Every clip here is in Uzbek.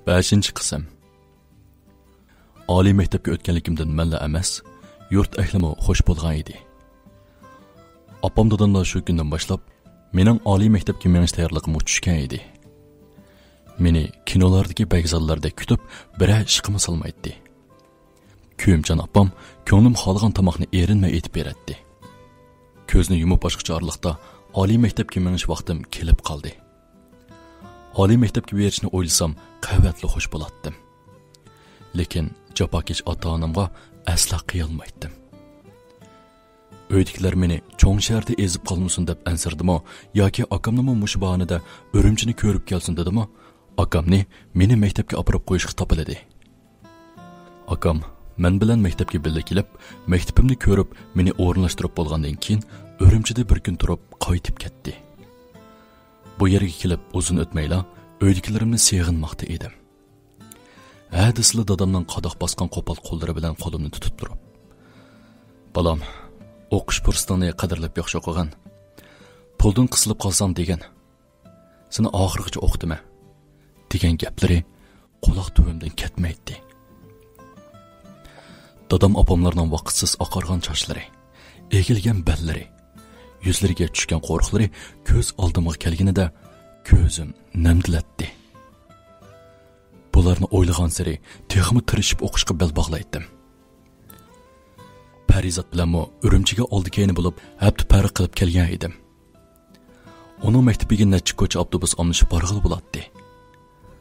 5 qism. Oliy maktabga o'tganligimdan malla emas, yurt ahlimi xush bo'lgan edi. Opam dadamlar shu kundan boshlab mening oliy maktabga menish tayyorligim tushgan edi. Meni kinolardagi bagzallarda kutib, biror ishqimi solmaydi. Kuyimjon opam ko'nglim xolgan tomoqni erinmay etib beradi. Ko'zni yumib boshqacha orliqda oliy maktabga menish vaqtim kelib qoldi. Oliy maktabga berishni o'ylasam, quvvatli xush bo'lardim. Lekin japokesh ota-onamga asla qiyolmaydim. Uydagilar meni cho'ng shaharda ezib qolmasin deb ansirdimi yoki akamning mushbonida Urumchini ko'rib kelsin dedimi? Akamni meni maktabga olib qo'yishga topiladi. Akam men bilan maktabga birga kelib, maktabimni ko'rib, meni o'rinlashtirib bo'lgandan keyin Urumchida bir kun turib qaytib ketdi. Bu yerga kelib uzun o'tmayla uydagilarimni seg'inmoqda edim. Hadisli dadamning qadoq bosgan qo'pol qo'llari bilan qo'limni tutib turib, "Balam, o'qish fursatini qadrlab yaxshi o'qigan. Puldan qisilib qolsam degan. Seni oxirigacha o'qitma" degan gaplari quloq tubimdan ketmaydi. Dadam opamlarning vaqtsiz oqargan sochlari, egilgan bellari, yuzlariga tushgan qo'riqlari ko'z oldimga kelganida ko'zim namdilatdi. Bularni o'ylagan sari texmi tirishib o'qishga bel bog'laydim. Parizat bilan Urumchiga oldi-keyni bo'lib, hafta farq qilib kelgan edim. Uning maktabiga necha ko'cha avtobus olmishib borg'ili bo'ladi.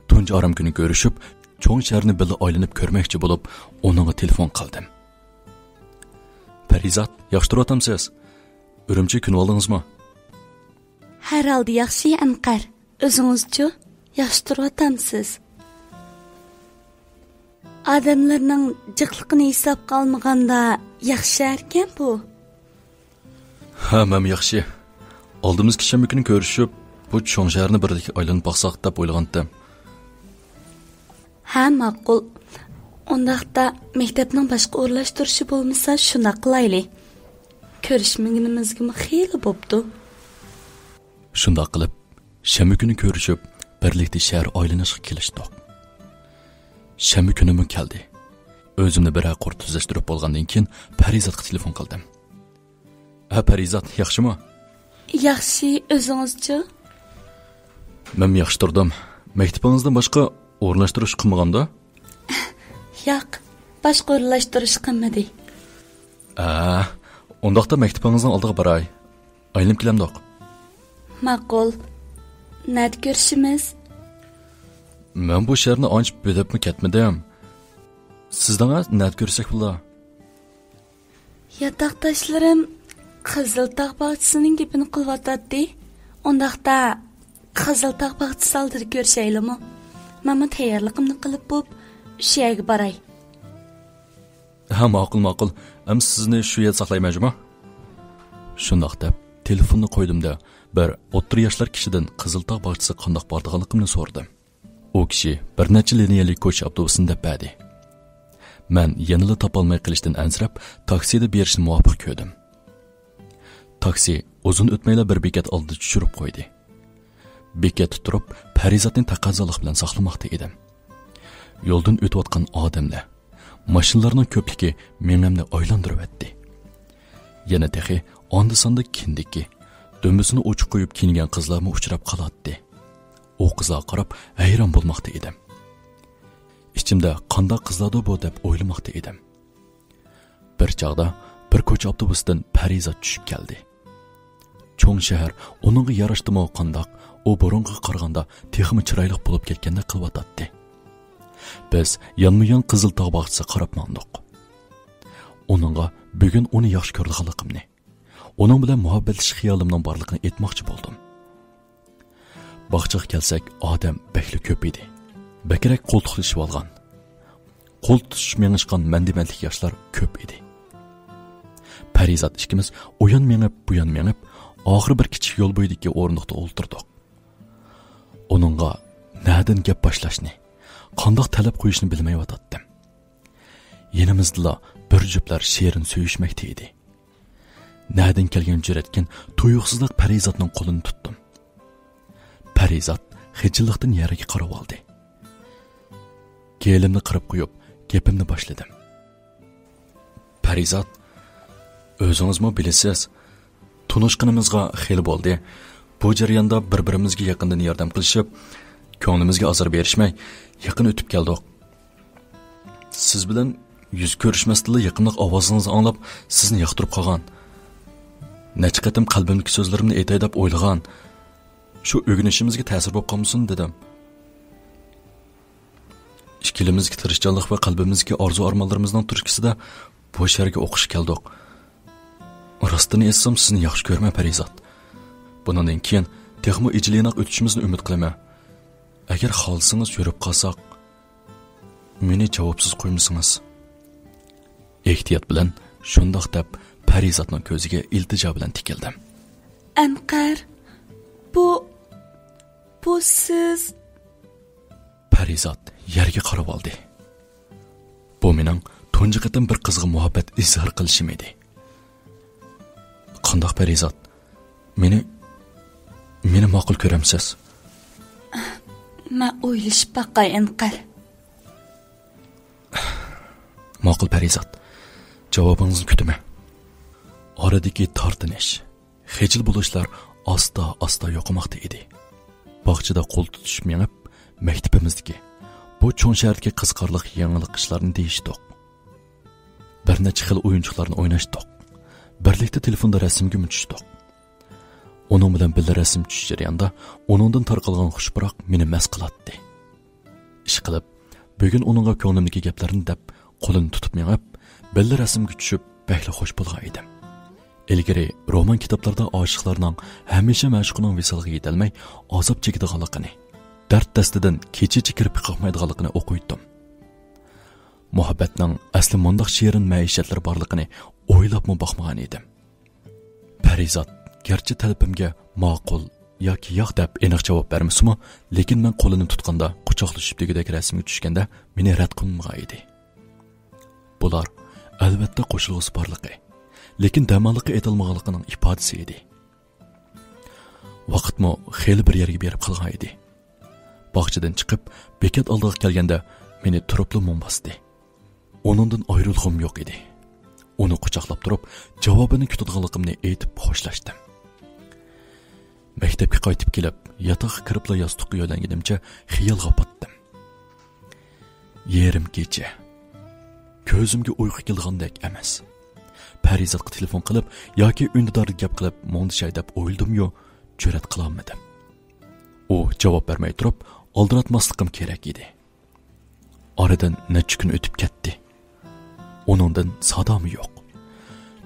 Tunji oram kuni ko'rishib, cho'ng shaharni birga aylanib ko'rmoqchi bo'lib, uningga telefon qildim. Parizat, yaxshi turibsiz? Urumchi kun oldingizmi? Har holda yaxshi, Anqar. O'zingiz-chi? Yaxshi turibsiz? Odamlarning jiqliqini hisobga olmaganda yaxshi ekan bu. Hammam yaxshi. Oldimizga shanba kuni ko'rishib, bu cho'ng shaharni birlikda aylanib boqsaq deb o'ylagandim. Ha, ma'qul. Undaqda maktabning boshqa o'rlashtirishi bo'lmasa, shuna qilaylik. Ko'rishmaganimizga xeyli bo'pti. Shunda qilib, shanba kuni ko'rishib, birlikda shahar aylanishga kelishdik. Shanba kunimi keldi. O'zimni bir qurt tuzashtirib bo'lgandan keyin Parizatga telefon qildim. "Ha, Parizat, yaxshimi?" Yaxshi, o'zingiz-chi? Men yaxshi turdim. Maktabingizdan boshqa o'rlashtirish qilmaganda? Yo'q, boshqa o'rlashtirish qilmadi. Undaqda maktabingizning oldiga boray. Aylanib kelamdoq. Ma'qul. Nat ko'rishimiz? Men bu shaharni ancha bilibmi ketmadim. Sizdan nat ko'rsak bo'lar. Yataqdoshlarim Qiziltog' bog'chisining gapini qilyotadi. Undaqda Qiziltog' bog'chisi oldiga ko'rishaylikmi? Men tayyorligimni qilib bo'p, shu yerga boray. Ha, ma'qul. Sizni shu yerda saqlaymanmi? Shundoq deb telefonni qo'ydimda, bir o'ttir yoshlar kishidan Qiziltog' bog'chisi qandoq bordiganligimni so'radim. U kishi bir necha liniyali ko'cha avtobusini deb berdi. Men yanıla topolmay qilishdan ansirab, taksida berishni muvofiq ko'rdim. Taksi uzun o'tmayla bir bekat oldida tushirib qo'ydi. Bekat turib, Parizatning taqozolik bilan saqlamoqda edim. Yo'ldan o'tayotgan odamlar, mashinalarning ko'pligi menimni oylantirib etdi. Yana tehi onda-sonda kindiki, do'mbisini o'chib qo'yib kiyingan qizlarga uchrab qoladi. O qizlarga qarab hayron bo'lmoqda edim. İçimde qanday qizlardi bu deb o'ylamoqda edim. Bir chaqda bir ko'cha avtobusdan Parizat tushib keldi. Cho'ng shahar uningga yarashdimi qandoq, u burunga qaraganda texmi chiroyli bo'lib ketganda qilyotdi. Biz yonma-yon Qiziltog' bog'chisiga qarab mandiq. Uningga bugun uni yaxshi ko'rganligimni, uning bilan muhabbatlashish xiyolimning borligini aytmoqchi bo'ldim. Bog'chaga kelsak, odam bekli ko'p edi. Bekirek qo'ltiqlashib olgan. Qo'l tutishib mengishgan mandimandlik yoshlar ko'p edi. Parizat ikkimiz o'yan mengib, bu yon mengib, oxiri bir kichik yo'l bo'yidagi o'rindiqda o'ltirdik. Uningga nadan gap boshlashni, qandoq talab qo'yishni bilmay o'tdim. Yenimizda bir juftlar sherin söýüşmekte edi. Nadan kelgan jüretken tuyuqsizlik Parizatning qo'lini tutdim. Parizat xijillikdan yeriga qarab oldi. gelimni qirib qo'yib, gapimni boshladim. Parizat, o'zingizmi bilasiz, tunishqinimizga xeyli bo'ldi. Bu jarayonda bir-birimizga yaqindan yordam qilishib, ko'nglimizga azor berishmay, yaqin o'tib keldik. Siz bilan yuz ko'rishmasdan yaqinlik ovozingizni anglab, sizni yoqtirib qolgan. Necha qatim qalbimdagi so'zlarimni aytay deb o'ylagan. Shu o'rganishimizga ta'sir bo'lib qolmasin dedim. İkilimizga tirishchanlik va qalbimizga orzu-armonlarimizning turishkisida bu sharga o'qish keldik. Rostini aytsam, sizni yaxshi ko'rmay Parizat. Bundan keyin texmo ijlinoq o'tishimizni umid qilaman. Agar xohlasangiz yurib qolsak, meni javobsiz qo'ymasangiz. Ehtiyot bilan shundoq deb Parizatning ko'ziga iltijo bilan tikildim. Anqar, bu siz... Parizat yerga qarab oldi. Bu mening tunji qatim bir qizg'in muhabbat izhor qilishim edi. Qandoq Parizat? Meni ma'qul ko'ramsiz? Men o'ylashib baqay Anqar. Ma'qul Parizat. Javobingizni kutaman. Oradagi tortinish, xijil bo'lishlar asta yo'qmoqda edi. Bog'chada qo'l tutishib mengib, maktabimizdagi bu cho'ng shahardagi qiziqarli yangilik ishlarni deyishdik. Bir necha xil o'yinchilarni o'ynashdik. Birlikda telefonda rasmga tushdik. Onun bilan birga rasm tushish jarayonida uningdan tarqalgan xushbiroq meni mast qiladi. Ish qilib, bugun uningga ko'nglimdagi gaplarni deb qo'lini tutib mengib, birga rasmga tushib, bahli xush bo'lgan edim. Ilgari roman kitoblarda oshiqlarning hamisha ma'shuqining visoliga yetolmay azob chekadiganligini, dard dastidan kechichi kirib chiqmaydiganligini o'qiydim. Muhabbatning asli mundoq shirin maishatlar borligini o'ylabmi boqmagan edim. Parizat garchi talabimga ma'qul yoki yo'q deb aniq javob bermasmi, lekin men qo'lini tutganda quchoqlashib degidek rasmga tushganda meni rad qilmagan edi. Bular albatta qo'shilg'isi borligi, lekin damalliqqa aytilmaganligining ifodasi edi. Vaqtmi xeyli bir yerga berib qolgan edi. Bog'chadan chiqib, bekat oldiga kelganda meni turibli mum bosdi. Onundan ayrılğım yo'q edi. Onu quchoqlab turib, javobini kutadiganligimni aytib xo'shlashdim. Maktabga qaytib kelib, yotoqqa kiribla yostiqqa yo'langanimcha xiyolga botdim. Yerim kecha. Ko'zimga uyqu kelgandek emas. Parizatga telefon qilib yoki undidorga gap qilib, mo'ndishay deb o'yladim-yu, jur'at qila olmadim. U javob bermay turib, oldiratmasligim kerak edi. Oradan necha kun o'tib ketdi. Onundan sadomi yo'q.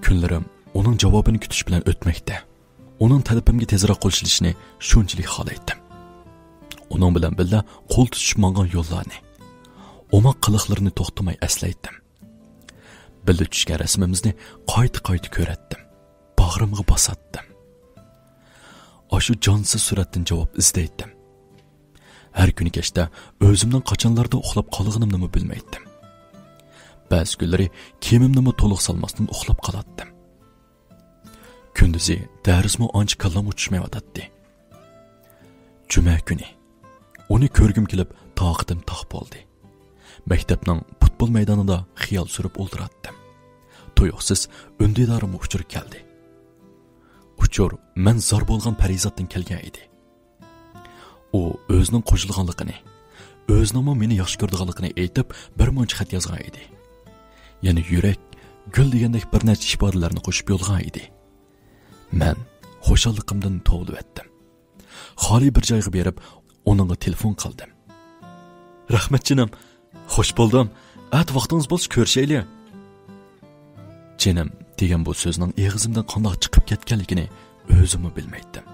Kunlarim uning javobini kutish bilan o'tmoqda. Uning talabimga tezroq qo'shilishini shunchalik xohlaydim. Uning bilan birga qo'l tutishib mangan yo'llarni, omoq qiliqlarini to'xtamay eslaydim. Birga tushgan rasmimizni qayta ko'ratdim. Bag'rimga bosatdim. Ashu jonsiz suratdan javob izlaydim. Har kuni kechda o'zimning qachonlarda uxlab qolganimni bilmaydim. Ba'zi kunlari kiyimimni to'liq solmasdan uxlab qolardim. Kunduzi darsmi ancha kallam uchishmayotdi. Juma kuni uni ko'rgim kelib, toqatim taq bo'ldi. Maktabning futbol maydonida xiyol surib o'ldiratdim. Tuyuqsiz undidorim uchur keldi. Uchur men zor bo'lgan Parizatdan kelgan edi. U o'zining qo'shilganligini, o'zining meni yaxshi ko'rdiganligini aytib, bir muncha xat yozgan edi. Yani yurak, gul degandek bir necha ifodalarni qo'shib yo'lgan edi. Men xo'shalligimdan tovlib etdim. Xoli bir joyga berib, onunga telefon qildim. Rahmat jinim, xush bo'ldim. At vaqtingiz bo'lsa ko'rishaylik. Jinim degan bu so'zning og'zimdan qanday chiqib ketganligini o'zim bilmaydim.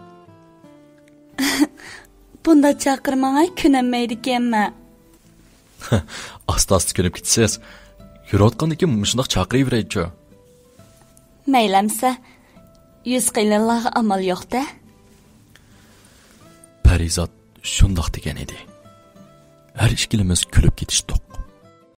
Bunda chaqirmag'ay kunammaydi ekanman. Asta-asta kunib ketsiz. Yurotqandan keyin shundoq chaqiraveraychi. Maylamsa, 100 qiyinlarga amal yo'q-da. Parizat shundoq degan edi. Har ikkimiz kulib ketishdik.